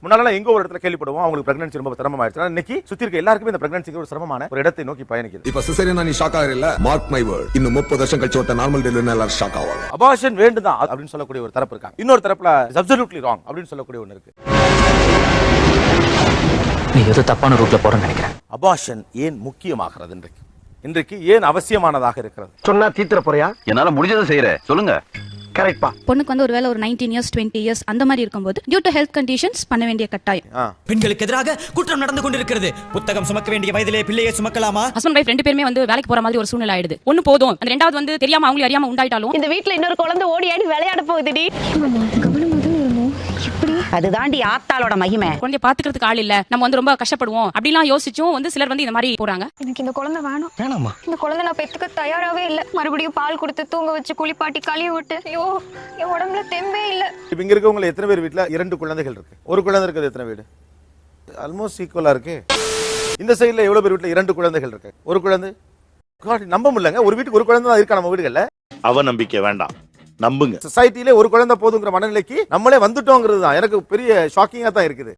முன்னால எங்க ஒரு இடத்துல கேள்விப்படுவோம் அவங்களுக்கு பிரெக்னன்சி ரொம்ப சிரமமாயிடுச்சு. இன்னைக்கு சுத்தி இருக்க எல்லாருக்குமே இந்த பிரெக்னன்சிக்கு ஒரு சிரமமான ஒரு இடத்தை நோக்கி பயணிக்குது. இப்ப சிசேரியனா நீ ஷாக் ஆகல, மார்க் மை வேர்ட், இன்னும் 30 வருஷம் கழிச்சு ஒருத்த நார்மல் டெலிவரி எல்லாரும் ஷாக் ஆவாங்க. அபார்ஷன் வேண்டுதான் அப்படின்னு சொல்லக்கூடிய ஒரு தரப்பு இருக்காங்க. இன்னொரு தரப்புல அப்சல்யூட்லி ராங் அப்படின்னு சொல்லக்கூடிய ஒன்னு இருக்கு. நீ ஏதோ தப்பான ரூட்ல போறேன்னு நினைக்கிறேன். அபார்ஷன் ஏன் முக்கியமாகிறது இன்றைக்கு ஏன் அவசியமானதாக இருக்கிறது? சொன்னா தீத்துற போறியா? என்னால முடிஞ்சதை செய்யறேன், சொல்லுங்க. கரெக்ட்பா. பொண்ணுக்கு வந்து ஒருவேளை ஒரு 19 இயர்ஸ் 20 இயர்ஸ் அந்த மாதிரி இருக்கும்போது டியூ டு ஹெல்த் கண்டிஷன்ஸ் பண்ண வேண்டிய கட்டாயம். பெண்களுக்கு எதிராக குற்றம் நடந்து கொண்டிருக்கிறது. புத்தகம் சுமக்க வேண்டிய வயதிலே பிள்ளையை சுமக்கலாமா? ஹஸ்பண்ட் வைஃப் ரெண்டு பேருமே வந்து வேலைக்கு போற மாதிரி ஒரு சூழ்நிலை ஆயிடுது. ஒன்னு போதும், அந்த ரெண்டாவது வந்து தெரியாம அவங்களே அறியாம உண்டாயிட்டாலும் இந்த வீட்ல இன்னொரு குழந்தை ஓடி ஆடி விளையாட போகுதுடி. அதுதாண்டி ஆத்தாளோட மகிமை. குழந்தைய பாத்துக்கிறதுக்கு ஆள் இல்ல, நம்ம வந்து ரொம்ப கஷ்டப்படுவோம் அப்படிலாம் யோசிச்சும் வந்து சிலர் வந்து இந்த மாதிரி போறாங்க. எனக்கு இந்த குழந்தை வேணாமா? இந்த குழந்தை நான் பெத்துக்க தயாராவே இல்ல. மறுபடியும் பால் கொடுத்து தூங்க வச்சு குளிப்பாட்டி கழுவி விட்டு ஐயோ என் உடம்புல தெம்பே இல்ல. இப்ப இங்க இருக்கவங்க எத்தனை பேர் வீட்ல 2 குழந்தைகள் இருக்கு? ஒரு குழந்தை இருக்குது எத்தனை வீடு? ஆல்மோஸ்ட் ஈக்குவலா இருக்கு. இந்த சைடுல எவ்வளவு பேர் வீட்ல 2 குழந்தைகள் இருக்கு? ஒரு குழந்தை நம்ப முடியலங்க. ஒரு வீட்டுக்கு ஒரு குழந்தை தான் இருக்கா நம்ம வீடுகள்ல. அவநம்பிக்கை வேண்டாம், நம்புங்க. சொசைட்டிலே ஒரு குழந்தை போதுங்கிற மனநிலைக்கு நம்மளே வந்துட்டோங்கிறது தான் எனக்கு பெரிய ஷாக்கிங்கா தான் இருக்குது.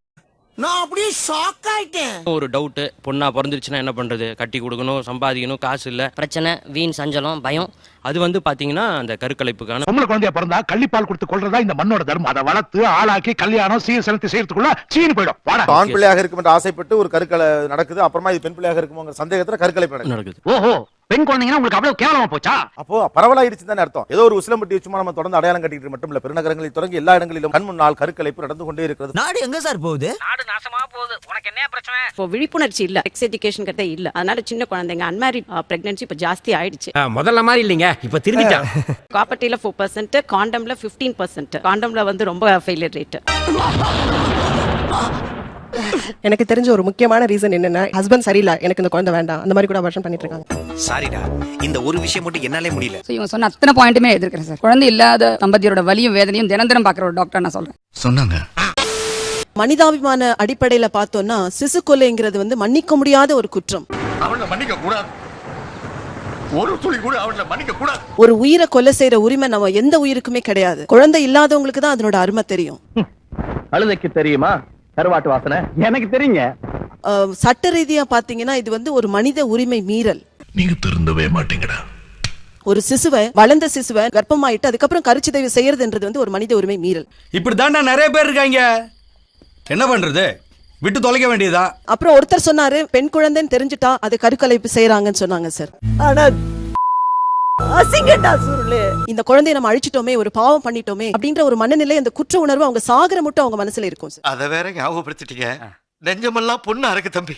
நான் அப்படியே ஷாக் ஆயிட்டேன். ஒரு டவுட், பொண்ணா பிறந்துருச்சுன்னா என்ன பண்றது? கட்டி கொடுக்கணும், சம்பாதிக்கணும், காசு இல்ல, பிரச்சனை, வீண் சஞ்சலம், பயம். அது வந்து பாத்தீங்கன்னா அந்த கருக்கலைப்புக்கான. பொம்பளை குழந்தையா பிறந்தா கள்ளிப்பால் கொடுத்து கொள்றதா இந்த மண்ணோட தர்மம். அதை வளர்த்து ஆளாக்கி கல்யாணம் சீர் செலுத்தி செய்யறதுக்குள்ள சீனு போயிடும். ஆண் பிள்ளையாக இருக்கும் என்று ஆசைப்பட்டு ஒரு கருக்கலை நடக்குது. அப்புறமா இது பெண் பிள்ளையாக இருக்குமோங்கிற சந்தேகத்துல கருக்கலைப்பு நடக்குது. ஓஹோ, பெண் குழந்தைங்கன்னா உங்களுக்கு அவ்வளவு கேவலமா போச்சா? அப்போ பரவலாயிருச்சு தானே அர்த்தம். ஏதோ ஒரு உசிலம்பட்டி சும்மா நம்ம தொடர்ந்து அடையாளம் கட்டிட்டு மட்டும் இல்ல, பெருநகரங்களில் தொடங்கி எல்லா இடங்களிலும் கண் முன்னால் கருக்கலைப்பு நடந்து கொண்டே இருக்கிறது. நாடு எங்க சார் போகுது? நாடு நாசமா போகுது. உனக்கு என்ன பிரச்சனை? இப்போ விழிப்புணர்ச்சி இல்ல, செக்ஸ் எஜுகேஷன் கிட்ட இல்ல. அதனால சின்ன குழந்தைங்க அன்மேரிட் பிரெக்னன்சி இப்ப ஜாஸ்தி ஆயிடுச்சு. முதல்ல மாதிரி இல்லைங்க, இப்ப திரும்பிட்டான். காப்பர்ட்டில 4%, காண்டம்ல 15%. காண்டம்ல வந்து ரொம்ப ஃபெயிலியர் ரேட். எனக்கு தெரிஞ்ச ஒரு முக்கியமான ரீசன் என்னன்னா, ஹஸ்பண்ட் சரியில்லை, எனக்கு இந்த குழந்தை வேண்டாம், அந்த மாதிரி கூட வருஷன் பண்ணிட்டு இருக்காங்க. சாரிடா, இந்த ஒரு விஷயம் மட்டும் என்னாலே முடியல. இவங்க சொன்ன அத்தனை பாயிண்ட்டுமே எதிர்க்கிறேன் சார். குழந்தை இல்லாத தம்பதியோட வலியும் வேதனையும் தினம் பாக்குற ஒரு டாக்டர் நான் சொல்றேன். சொன்னாங்க. மனிதாபிமான அடிப்படையில பார்த்தோம்னா சிசு கொலைங்கிறது வந்து மன்னிக்க முடியாத ஒரு குற்றம். அவனை மன்னிக்க கூடாது, ஒரு துளி கூட அவனை மன்னிக்க கூடாது. ஒரு உயிரை கொலை செய்யற உரிமை நம்ம எந்த உயிருக்குமே கிடையாது. குழந்தை இல்லாதவங்களுக்கு தான் அதனோட அருமை தெரியும். அழுதைக்கு தெரியுமா கருவாட்டு வாசனை? எனக்கு தெரியுங்க. சட்ட ரீதியா பாத்தீங்கன்னா இது வந்து ஒரு மனித உரிமை மீறல். நீங்க திருந்தவே மாட்டீங்கடா. ஒரு சிசுவை, வளர்ந்த சிசுவை கர்ப்பமாயிட்டு அதுக்கப்புறம் கருச்சிதைவு செய்யறதுன்றது வந்து ஒரு மனித உரிமை மீறல். இப்படிதான் நிறைய பேர் இருக்காங்க. என்ன பண்றது? விட்டு தொலைக்க வேண்டியதா? அப்புறம் ஒருத்தர் சொன்னாரு, பெண் குழந்தைன்னு தெரிஞ்சுட்டா அது கருக்கலைப்பு செய்யறாங்கன்னு சொன்னாங்க சார். இந்த குழந்தையை நம்ம அழிச்சிட்டோமே, ஒரு பாவம் பண்ணிட்டோமே அப்படின்ற ஒரு மனநிலை, அந்த குற்ற உணர்வு அவங்க சாகர மட்டும் அவங்க மனசுல இருக்கும் சார். அத வேற ஞாபகப்படுத்திட்டீங்க. நெஞ்சமெல்லாம் பொண்ணா இருக்கு தம்பி,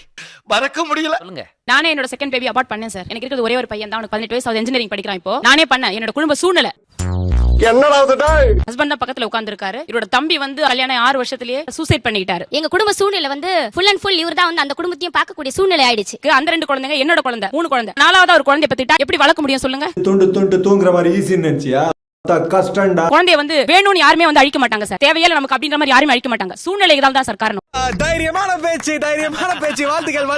மறக்க முடியல. சொல்லுங்க. நானே என்னோட செகண்ட் பேபி அபார்ட் பண்ணேன் சார். எனக்கு இருக்கிறது ஒரே ஒரு பையன் தான், அவனுக்கு 18 வயசு, இன்ஜினியரிங் படிக்கிறான். இப்போ நானே பண்ணேன். என்னோட குடும்ப சூழ்நிலை. ஹஸ்பண்ட் பக்கத்துல உட்கார்ந்து இருக்காரு. இவரோட தம்பி வந்து கல்யாணம் 6 வருஷத்திலேயே சூசைட் பண்ணிட்டாரு. எங்க குடும்ப சூழ்நிலை வந்து ஃபுல் அண்ட் ஃபுல் இவர் தான் வந்து அந்த குடும்பத்தையும் பார்க்கக்கூடிய சூழ்நிலை ஆயிடுச்சு. அந்த 2 குழந்தைங்க, என்னோட குழந்தை 3 குழந்தை, 4வது ஒரு குழந்தைய பத்திட்டா எப்படி வளர்க்க முடியும் சொல்லுங்க? துண்டு தூங்குற மாதிரி ஈஸி நினைச்சியா? கஷ்டம்டா. குழந்தைய வந்து வேணும்னு யாருமே வந்து அழிக்க மாட்டாங்க சார். தேவையில்லை நமக்கு அப்படின்ற மாதிரி யாருமே அழிக்க மாட்டாங்க. சூழ்நிலைகள் தான் சார் காரணம். தைரியமான பேச்சு. வாழ்த்துக்கள்.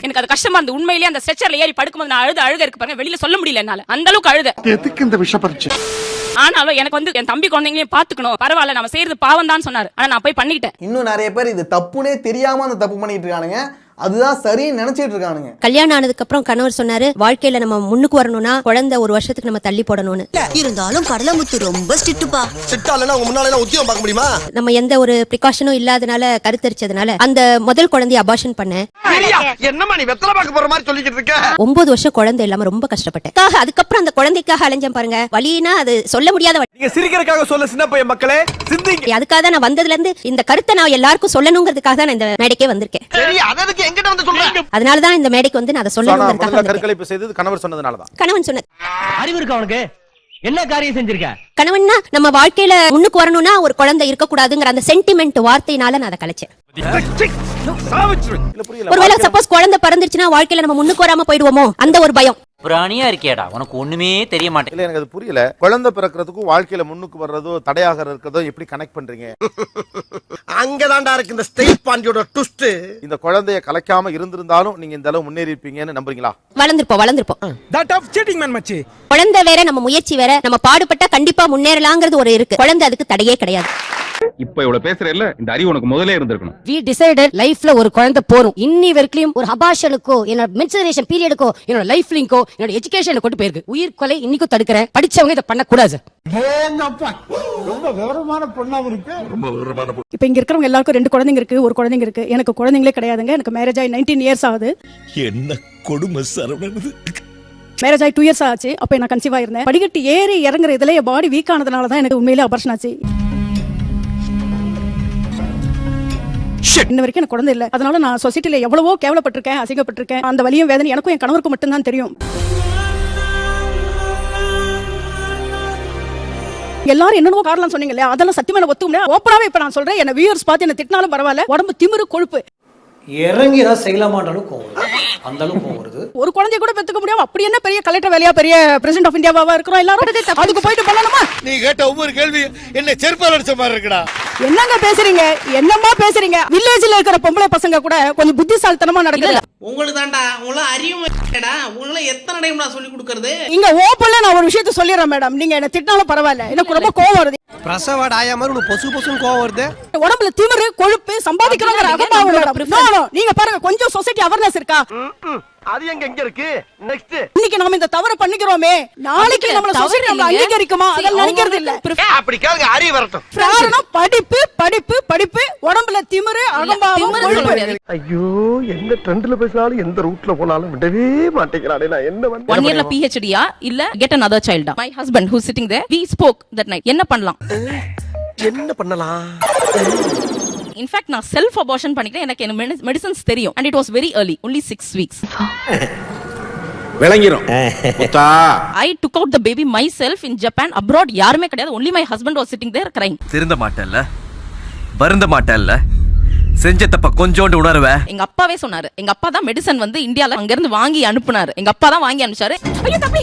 எனக்கு அது கஷ்டமா இருந்து உண்மையிலேயே அந்த ஸ்ட்ரெச்சர்ல ஏறி படுக்கும்போது நான் அழுக இருக்கு பாருங்க, வெளியில சொல்ல முடியல என்னால. அந்த அளவுக்கு அழுத. எதுக்கு இந்த விஷ பரிச்சை? ஆனாலும் எனக்கு வந்து என் தம்பி குழந்தைங்களையும் பாத்துக்கணும், பரவாயில்ல நம்ம செய்யறது பாவம் தான் சொன்னாரு. ஆனா நான் போய் பண்ணிட்டேன். இன்னும் நிறைய பேர் இது தப்புனே தெரியாம அந்த தப்பு பண்ணிட்டு இருக்கானுங்க. அதுதான் சரின்னு நினைச்சிட்டு இருக்கானுங்க. கல்யாணம் ஆனதுக்கு அப்புறம் கணவர் சொன்னாரு, வாழ்க்கையில நம்ம முன்னுக்கு வரணும்னா குழந்தை 1 வருஷத்துக்கு நம்ம தள்ளி போடணும்னு. இருந்தாலும் கடலமுத்து ரொம்ப ஸ்ட்ரிக்ட்பா. சிட்டாலனா உங்க முன்னால உத்தியோகம் பார்க்க முடியுமா? நம்ம எந்த ஒரு பிரிகாஷனும் இல்லாதனால கருத்தரிச்சதுனால அந்த முதல் குழந்தைய அபார்ஷன் பண்ணேன். என்னமா நீ வெத்தலை பார்க்க போற மாதிரி சொல்லிட்டு இருக்க? 9 வருஷம் குழந்தை இல்லாம ரொம்ப கஷ்டப்பட்டேன். அதுக்கப்புறம் அந்த குழந்தைக்காக அலைஞ்சேன் பாருங்க. வலினா அது சொல்ல முடியாத வலி. நீங்க சிரிக்கிறதுக்காக சொல்ல சின்ன பையன் மக்களே, சிந்திங்க. அதுக்காக தான் நான் வந்ததுல இருந்து இந்த கருத்தை நான் எல்லாருக்கும் சொல்லணுங்கிறதுக்காக தான் நான் இந்த மேடைக்கே வந்திருக்கேன். சரி, அதற்கு எங்கிட்ட வந்து சொல்றேன். அதனாலதான் இந்த மேடைக்கு வந்து நான் அதை சொல்லணுங்கிறதுக்காக. கருக்கலைப்பு செய்தது கணவர் சொன்னதுனால தான். கணவன் சொன்னது. அறிவு இருக்கா உனக்கு? என்ன காரியம் செஞ்சிருக்க? கணவன்னா நம்ம வாழ்க்கையில முன்னுக்கு வரணும்னா ஒரு குழந்தை இருக்க கூடாதுங்கிற அந்த சென்டிமெண்ட் வார்த்தையினால நான் அதை கலைச்சேன். ஒருவேளை சப்போஸ் குழந்தை பிறந்துருச்சுன்னா வாழ்க்கையில நம்ம முன்னுக்கு வராம போயிடுவோமோ அந்த ஒரு பயம். பிராணியா இருக்கியாடா, உனக்கு ஒண்ணுமே தெரிய மாட்டேங்குது. எனக்கு அது புரியல. குழந்தை பிறக்கிறதுக்கும் வாழ்க்கையில முன்னுக்கு வர்றதோ தடையாக இருக்கிறதோ எப்படி கனெக்ட் பண்றீங்க? அங்கதான்டா இருக்கு இந்த ஸ்டேட் பாண்டியோட ட்விஸ்ட். இந்த குழந்தைய கலைக்காம இருந்திருந்தாலும் நீங்க இந்த அளவு முன்னேறி இருப்பீங்கன்னு நம்புறீங்களா? வளர்ந்திருப்போம். தட் ஆஃப் சீட்டிங் மேன் மச்சி. குழந்தை வேற, நம்ம முயற்சி வேற. நம்ம பாடுபட்டா கண்டிப்பா முன்னேறலாங்கிறது ஒரு இருக்கு. குழந்தை அதுக்கு தடையே கிடையாது. இப்ப இவ்வளவு பேசுற இல்ல இந்த அறிவு உனக்கு முதல்ல இருந்திருக்கணும். வி டிசைடட் லைஃப்ல ஒரு குழந்தை போறோம். இன்னி வரைக்கும் ஒரு அபாஷனுக்கோ என்னோட மென்சுரேஷன் பீரியடுக்கோ என்னோட லைஃப் லிங்கோ என்னோட எஜுகேஷன்ல கொண்டு போயிருக்கு. உயிர் கொலை இன்னைக்கும் தடுக்கிறேன். படிச்சவங்க இதை பண்ணக்கூடாது. ரொம்ப விவரமான பொண்ணாவும் இருக்கு. இப்ப இங்க இருக்கிறவங்க எல்லாருக்கும் 2 குழந்தைங்க இருக்கு, ஒரு குழந்தைங்க இருக்கு. எனக்கு குழந்தைங்களே கிடையாதுங்க. எனக்கு மேரேஜ் ஆகி 19 இயர்ஸ் ஆகுது. என்ன கொடுமை சரவணன். மேரேஜ் ஆகி 2 இயர்ஸ் ஆச்சு. அப்ப நான் கன்சீவ் ஆயிருந்தேன். படிக்கட்டு ஏறி இறங்குற இதுல என் பாடி வீக் ஆனதுனால தான் எனக்கு உண்மையிலே அபார்ஷன் ஆச்சு. இன்ன வரைக்கும் எனக்கு குழந்தை இல்ல. அதனால நான் சொசைட்டில எவ்வளவோ கேவலப்பட்டிருக்கேன், அசிங்கப்பட்டிருக்கேன். அந்த வலியும் வேதனை எனக்கும் என் கணவருக்கும் மட்டும்தான் தெரியும். எல்லாரும் என்னென்னவோ காரணம் சொன்னீங்க இல்லையா, அதெல்லாம் சத்தியமா நான் ஒத்துக்க முடியாது. ஓப்பனாவே இப்ப நான் சொல்றேன், என்ன வியூவர்ஸ் பார்த்து என்ன திட்டினாலும் பரவாயில்ல, உடம்பு திமிரு கொழுப்பு இறங்கி ஏதாவது செய்யலாமான்றாலும் கோவம் வருது. அந்த அளவுக்கு கோவம் வருது. ஒரு குழந்தைய கூட பெத்துக்க முடியாம அப்படி என்ன பெரிய கலெக்டர் வேலையா, பெரிய பிரசிடென்ட் ஆஃப் இந்தியாவா இருக்கிறோம் எல்லாரும். அதுக்கு போயிட்டு பண்ணணுமா? நீ கேட்ட ஒவ்வொரு கேள்வி என்ன செருப்பால் அடிச்ச மாதிரி இருக்குடா. என்னங்க பேசுறீங்க, என்னமா பேசுறீங்க? வில்லேஜ்ல இருக்கிற பொம்பளை பசங்க கூட கொஞ்சம் புத்திசாலித்தனமா நடக்குது. உங்களுக்கு தான்டா உங்கள அறிவுடா. உங்கள எத்தனை டைம் நான் சொல்லி கொடுக்கிறது? இங்க ஓப்பன்ல நான் ஒரு விஷயத்தை சொல்லிடுறேன் மேடம், நீங்க என்ன திட்டினாலும் பரவாயில்ல, எனக்கு ரொம்ப கோவம் வருது. பிரசவ டாயா மாதிரி உனக்கு பொசு பொசுன்னு கோவம் வருது. உடம்புல திமிரு கொழுப்பு சம்பாதிக்கிறோங்கிற அகம்பாவம் மேடம். நீங்க பாருங்க, கொஞ்சம் சொசைட்டி அவேர்னஸ் இருக்கா? அது எங்க இருக்கு? நெக்ஸ்ட் இன்னைக்கு நாம இந்த தவறு பண்ணிக்கிறோமே, நாளைக்கு நம்மள சொசைட்டி நம்ம அங்கீகரிக்குமா? அதெல்லாம் நினைக்கிறது இல்ல. அப்படி கேளுங்க, அறிவு வரட்டும். காரணம் படிப்பு படிப்பு படிப்பு. உடம்புல திமிரு அகம்பாவம் கொழுப்பு. ஐயோ, எந்த ட்ரெண்ட்ல பேசினாலும் எந்த ரூட்ல போனாலும் விடவே மாட்டேங்கிறானே. நான் என்ன வந்து 1 yearல PhDயா இல்ல get another child? My husband who's sitting there, we spoke that night. என்ன பண்ணலாம்? என்ன பண்ணலாம்? இன்ஃபேக்ட் நான் செல்ஃப் அபார்ஷன் பண்ணிட்டேன். எனக்கு மெடிசன்ஸ் தெரியும். and it was very early, only 6 weeks. விளங்கிரும். I took out the baby myself in Japan. abroad யாருமே கிடையாது. only my husband was sitting there crying. திருந்த மாட்டேல்ல, வருந்த மாட்டேல்ல, செஞ்ச தப்ப கொஞ்சோண்டு உணர்வே. எங்க அப்பாவே சொன்னாரு, எங்க அப்பா தான் மெடிசன் வந்து இந்தியால அங்க இருந்து வாங்கி அனுப்புனாரு. எங்க அப்பா தான் வாங்கி அனுப்பிச்சாரு. ஐயோ தம்பி,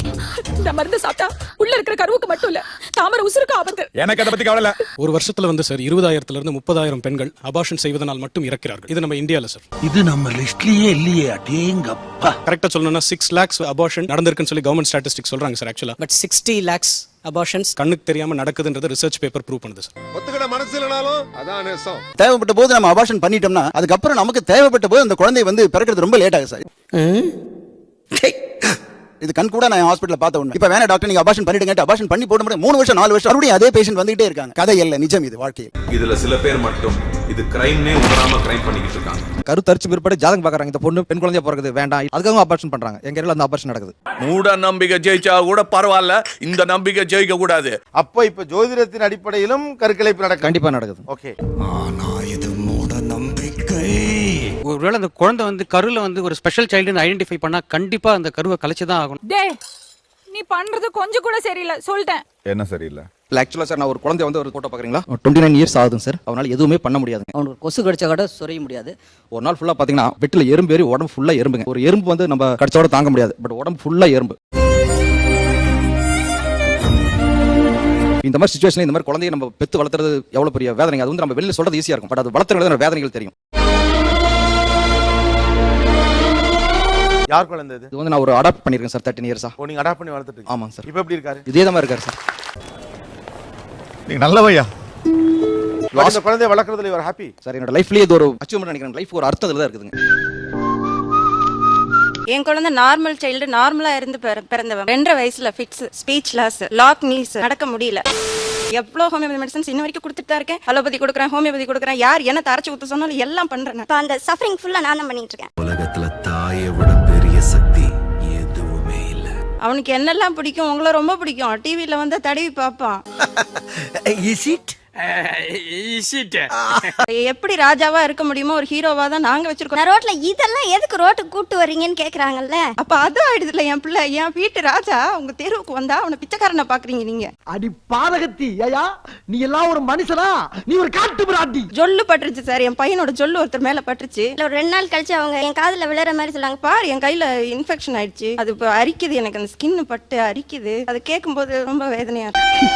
இந்த மருந்து சாப்பிட்டா உள்ள இருக்கிற கருவுக்கு மட்டும் இல்ல, தாமரை உசுருக்கு ஆபத்து. எனக்கு அதை பத்தி கவலை இல்ல. ஒரு வருஷத்துல வந்து சார் 20,000 இருந்து 30,000 பெண்கள் அபார்ஷன் செய்வதனால் மட்டும் இறக்கிறார்கள். இது நம்ம இந்தியால சார். இது நம்ம லிஸ்ட்லயே இல்லையே. அடேங்கப்பா. கரெக்டா சொல்லணும்னா 6 lakhs அபார்ஷன் நடந்திருக்குன்னு சொல்லி கவர்மெண்ட் ஸ்டாட்டிஸ்டிக்ஸ் சொல்றாங்க சார். ஆக்சுவலா பட் 60 lakhs abortions கண்ணுக்கு தெரியாம நடக்குதுன்றது ரிசர்ச் பேப்பர் ப்ரூவ் பண்ணுது சார். ஒத்துக்கிட மனசு இல்லனாலும் அதான் நேசம். தேவைப்பட்ட போது நம்ம அபார்ஷன் பண்ணிட்டோம்னா அதுக்கப்புறம் நமக்கு தேவைப்பட்ட போது அந்த குழந்தை வந்து பிறக்கிறது ரொம்ப லேட் ஆகும் சார். இது கண் கூட நான் ஹாஸ்பிட்டல்ல பார்த்த ஒண்ணு. இப்ப வேணா டாக்டர், நீங்க அபார்ஷன் பண்ணிடுங்க, அபார்ஷன் பண்ணி போட முடியும். 3 வருஷம் 4 வருஷம் மறுபடியும் அதே பேஷண்ட் வந்துகிட்டே இருக்காங்க. கதை இல்ல, நிஜம் இது வாழ்க்கையில். இதுல சில பேர் மட்டும் இது கிரைம்னே உணராம கிரைம் பண்ணிக்கிட்டு இருக்காங்க. கருத்தரிச்சு பிற்பாடு ஜாதகம் பாக்குறாங்க, இந்த பொண்ணு பெண் குழந்தைய பிறகுது வேண்டாம், அதுக்காக அபார்ஷன் பண்றாங்க. எங்க ஏரியால அந்த அபார்ஷன் நடக்குது. மூட நம்பிக்கை ஜெயிச்சா கூட பரவாயில்ல, இந்த நம்பிக்கை ஜெயிக்க கூடாது. அப்ப இப்ப ஜோதிடத்தின் அடிப்படையிலும் கருக்கலைப்பு நடக்கும். கண்டிப்பா நடக்குது. ஓகே. ஆனா இது மூட நம்பிக்கை. ஒருவேளை அந்த குழந்தை வந்து கருல வந்து ஒரு ஸ்பெஷல் சைல்டுன்னு ஐடென்டிஃபை பண்ணா கண்டிப்பா அந்த கருவை கலைச்சுதான் ஆகணும். டேய், நீ பண்றது கொஞ்சம் கூட சரியில்லை, சொல்லிட்டேன். என்ன சரியில்லை? ஆக்சுவலா சார், நான் ஒரு குழந்தை வந்து ஒரு போட்டோ பாக்குறீங்களா, 29 இயர்ஸ் ஆகுது சார். அவனால எதுவுமே பண்ண முடியாது. அவனுக்கு கொசு கடிச்சா கூட சொரிய முடியாது. ஒரு நாள் ஃபுல்லா பாத்தீங்கன்னா வெட்டில எறும்பு ஏறி உடம்பு ஃபுல்லா எறும்புங்க. ஒரு எறும்பு வந்து நம்ம கடிச்சோட தாங்க முடியாது, பட் உடம்பு ஃபுல்லா எறும்பு. இந்த மாதிரி சிச்சுவேஷன்ல இந்த மாதிரி குழந்தையை நம்ம பெத்து வளர்த்துறது எவ்வளவு பெரிய வேதனை. அது வந்து நம்ம வெளியில சொல்றது ஈஸியா இருக்கும், பட் அது வளர்த்துறது வேதனைகள் தெரியும். யார் குழந்தை இது? இது வந்து நான் ஒரு அடாப்ட் பண்ணிருக்கேன் சார் 13 இயர்ஸா. ஓ, நீங்க அடாப்ட் பண்ணி வளர்த்துட்டு இருக்கீங்க. ஆமாங்க சார். இப்போ எப்படி இருக்காரு? இதே தான் இருக்காரு சார். நீங்க நல்லவையா. இந்த குழந்தையை வளர்க்கறதுல யூ ஆர் ஹாப்பி சார். என்னோட லைஃப்லயே இது ஒரு அச்சீவ்மென்ட் நினைக்கிறேன். லைஃப் ஒரு அர்த்தம் தான் இருக்குதுங்க. என் குழந்தை நார்மல் சைல்டு, நார்மலா இருந்து பிறந்தவன். 2.5 வயசுல fits, speech loss, lock knees, நடக்க முடியல. எவ்வளவு ஹோமியோபதி மெடிசன்ஸ் இன்ன வரைக்கும் கொடுத்துட்டு தான் இருக்கேன். அலோபதி கொடுக்குறேன், ஹோமியோபதி கொடுக்குறேன். யார் என்ன தரச்சு ஊத்த சொன்னாலும் எல்லாம் பண்றேன். அந்த சஃபரிங் ஃபுல்லா நான் தான் பண்ணிட்டு இருக்கேன். உலகத்துல தாயை விட பெரிய சக்தி எதுவுமே இல்ல. அவனுக்கு என்னெல்லாம் பிடிக்கும், உங்களை ரொம்ப பிடிக்கும். டிவில வந்து தடவி பார்ப்பான். Is it? எப்படி ராஜாவா இருக்க முடியுமோ ஒரு ஹீரோவா தான் நாங்க வச்சிருக்கோம். ரோட்ல இதெல்லாம் எதுக்கு ரோட்டுக்கு கூட்டு வர்றீங்கன்னு கேக்குறாங்கல்ல. அப்ப அது ஆயிடுதுல, என் பிள்ளை என் வீட்டு ராஜா உங்க தெருவுக்கு வந்தா அவனை பிச்சைக்காரனை பாக்குறீங்க நீங்க. அடி பாதகத்தி, ஐயா நீ எல்லாம் ஒரு மனுஷனா? நீ ஒரு காட்டு பிராட்டி. ஜொல்லு பட்டுருச்சு சார், என் பையனோட ஜொல்லு ஒருத்தர் மேல பட்டுருச்சு. ஒரு 2 நாள் கழிச்சு அவங்க என் காதுல விழுற மாதிரி சொன்னாங்க. பாரு, என் கையில இன்ஃபெக்ஷன் ஆயிடுச்சு. அது இப்ப அரிக்குது, எனக்கு அந்த ஸ்கின் பட்டு அரிக்குது. அது கேட்கும் போது ரொம்ப வேதனையா இருக்கு.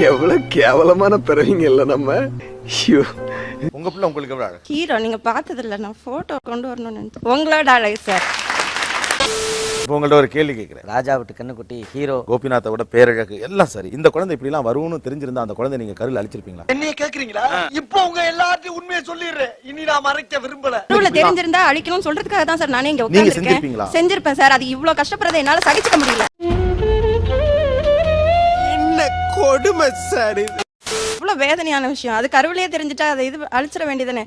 எவ்வளவு கேவலமான பிறவிங்க இல்ல நம்ம. உங்க பிள்ளை உங்களுக்கு எவ்வளவு அழகு? ஹீரோ நீங்க பார்த்தது இல்ல, நான் போட்டோ கொண்டு வரணும்னு நினைச்சேன். உங்களோட அழகு சார். இப்போ உங்கள்ட்ட ஒரு கேள்வி கேட்கிறேன். ராஜா விட்டு கண்ணுக்குட்டி ஹீரோ கோபிநாத்தை விட பேரழகு எல்லாம் சரி, இந்த குழந்தை இப்படி எல்லாம் வரும்னு தெரிஞ்சிருந்தா அந்த குழந்தை நீங்க கருவில் அழிச்சிருப்பீங்களா? என்னைய கேக்குறீங்களா? இப்போ உங்க எல்லாத்தையும் உண்மையை சொல்லிடுறேன். இனி நான் மறைக்க விரும்பல. நடுவுல தெரிஞ்சிருந்தா அழிக்கணும்னு சொல்றதுக்காக தான் சார் நானே இங்க நீங்க உட்கார்ந்திருக்கேன். செஞ்சிருப்பீங்களா? செஞ்சிருப்பேன் சார். அது இவ்வளவு கஷ்டப்படுறதை என்னால சகிச்சுக்க முடியல. என்ன கொடுமை சார் இது. இவ்வளவு வேதனையான விஷயம். அது கருவிலேயே தெரிஞ்சிட்டா அதை இது அழிச்சிட வேண்டியதானே.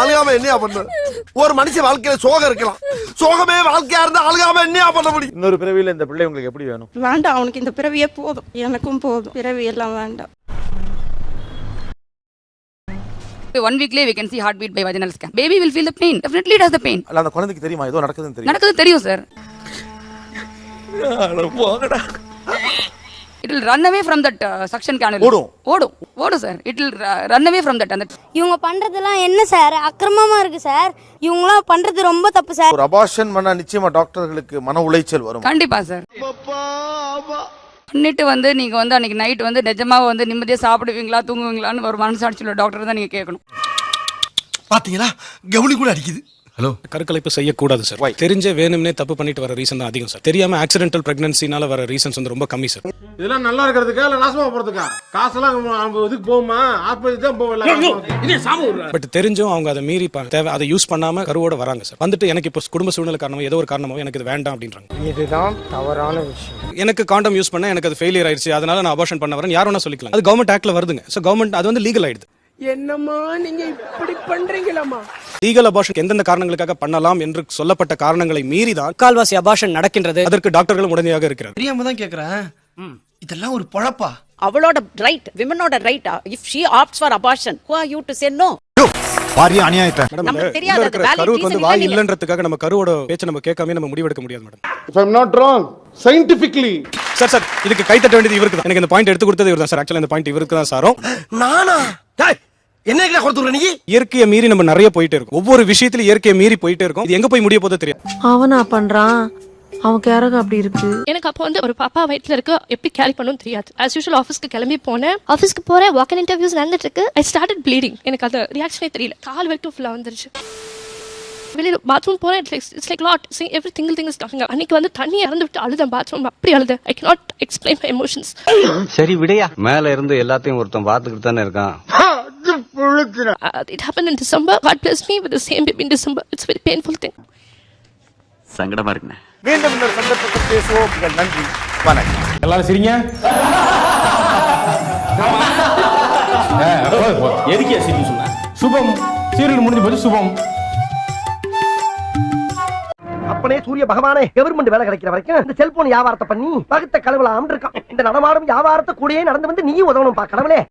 அழுகாம என்னையா பண்ண? ஒரு மனுஷன் வாழ்க்கையில சோகம் இருக்கலாம். சோகமே வாழ்க்கையா இருந்தா அழுகாம என்னையா பண்ண முடியும்? இன்னொரு பிறவியில இந்த பிள்ளை உங்களுக்கு எப்படி வேணும்? வேண்டாம், அவனுக்கு இந்த பிறவியே போதும். எனக்கும் போதும். பிறவி எல்லாம் வேண்டாம். 1 weekலயே we can see heartbeat by vaginal scan. Baby will feel the pain. Definitely it has the pain. அல்ல அந்த குழந்தைக்கு தெரியுமா ஏதோ நடக்குதுன்னு தெரியும்? நடக்குது தெரியும் சார். போங்கடா. It will run away from that suction canal. ஓடும் sir. It will run away from that. அந்த இவங்க பண்றதெல்லாம் என்ன சார் அக்கிரமமா இருக்கு சார். இவங்களாம் பண்றது ரொம்ப தப்பு சார். ஒரு அபார்ஷன் பண்ணா நிச்சயமா டாக்டர்களுக்கு மன உளைச்சல் வரும். கண்டிப்பா சார். பண்ணிட்டு வந்து நீங்க வந்து அன்னைக்கு நைட் வந்து நிஜமா வந்து நிம்மதியா சாப்பிடுவீங்களா தூங்குவீங்களான்னு ஒரு மனசாட்சியுள்ள டாக்டர் தான் நீங்க கேட்கணும். பாத்தீங்களா? கவுனி கூட அடிக்குது. ஹலோ, கருக்கலைப்பு செய்யக்கூடாது சார். தெரிஞ்சே வேணும்னே தப்பு பண்ணிட்டு வர ரீசன் தான் அதிகம் சார். தெரியாம ஆக்சிடென்டல் பிரெக்னன்சினால வர ரீசன்ஸ் வந்து ரொம்ப கம்மி சார். இதெல்லாம் நல்லா இருக்கிறதுக்கா இல்ல நாசமா போறதுக்கா? காசெல்லாம் இதுக்கு போகுமா? ஆஸ்பத்திரி தான் போகல. பட் தெரிஞ்சும் அவங்க அதை மீறி தேவை அதை யூஸ் பண்ணாம கருவோட வராங்க சார். வந்துட்டு எனக்கு இப்போ குடும்ப சூழ்நிலை காரணமோ ஏதோ ஒரு காரணமோ எனக்கு இது வேண்டாம் அப்படின்றாங்க. இதுதான் தவறான விஷயம். எனக்கு காண்டம் யூஸ் பண்ண எனக்கு அது ஃபெயிலியர் ஆயிடுச்சு, அதனால நான் அபார்ஷன் பண்ண வரேன் யாரும் வேணா சொல்லிக்கலாம். அது கவர்மெண்ட் ஆக்ட்ல வருதுங்க. ஸோ கவர்மெண்ட் அது வந்து லீகல் ஆயிடுது. என்னம்மா நீங்க இப்படி பண்றீங்களாமா? லீகல் அபார்ஷன் எந்தெந்த காரணங்களுக்காக பண்ணலாம் என்று சொல்லப்பட்ட காரணங்களை மீறி தான் கால்வாசி அபார்ஷன் நடக்கின்றது. அதற்கு டாக்டர்களும் உடனடியாக இருக்கிறார். தெரியாம தான் கேக்குறேன். இதெல்லாம் ஒரு பொழப்பா? அவளோட ரைட், விமனோட right. If she opts for abortion, who are you to say no? பாரிய அநியாயத்தை நமக்கு தெரியாது. அது valid கருவுக்கு reason வந்து வாய் இல்ல. இல்லன்றதுக்காக நம்ம கருவோட பேச்சை நம்ம கேட்காம நம்ம முடிவெடுக்க முடியாது madam. If I'm not wrong, scientifically. Sir இதுக்கு கை தட்ட வேண்டியது இவருக்கு தான். எனக்கு இந்த பாயிண்ட் எடுத்து கொடுத்தது இவர் தான் சார். ஆக்சுவலா இந்த பாயிண்ட் இவருக்கு தான் சாரும். நானா? என்ன கொடுத்துற நீ? இயற்கையை மீறி நம்ம நிறைய போயிட்டே இருக்கோம். ஒவ்வொரு விஷயத்திலும் இயற்கையை மீறி போயிட்டே இருக்கோம். இது எங்க போய் முடிய போதோ தெரியாது. அவனா பண்றான், அவன் கேரக அப்படி இருக்கு. எனக்கு அப்போ வந்து ஒரு பாப்பா வயிற்றுல இருக்கு, எப்படி கேரி பண்ணணும் தெரியாது. ஆஸ் யூஷுவல் ஆஃபீஸ்க்கு கிளம்பி போனேன். ஆஃபீஸ்க்கு போறேன், வாக் இன் இன்டர்வியூஸ் நடந்துட்டு இருக்கு. I started bleeding. எனக்கு அது ரியாக்ஷனே தெரியல. கால் வரைக்கும் ஃபுல்லா வந்துருச்சு. வெளியில பாத்ரூம் போறேன். It's like lot every single thing is coming. அன்னைக்கு வந்து தண்ணி இறந்து விட்டு அழுதேன். பாத்ரூம் அப்படி அழுதேன். I cannot explain my emotions. சரி விடையா, மேல இருந்து எல்லாத்தையும் ஒருத்தன் பாத்துக்கிட்டு தானே இருக்கான். It happened in December. God blessed me with the same baby in December. It's a very painful thing. சங்கடமா இருக்குண்ணே. மீண்டும் இன்னொரு சந்தர்ப்பத்தில் பேசுவோம். நன்றி, வணக்கம். எல்லாரும் சரிங்க. எதுக்கே சரி சொன்ன? சுபம் சீரியல் முடிஞ்சு போச்சு. சுபம் அப்பனே சூரிய பகவானே, கவர்மெண்ட் வேலை கிடைக்கிற வரைக்கும் இந்த செல்போன் வியாபாரத்தை பண்ணி பகுத்த கடவுள ஆண்டு இருக்கான். இந்த நடமாடும் வியாபாரத்தை கூடயே நடந்து வந்து நீ உதவணும் பா கடவுளே.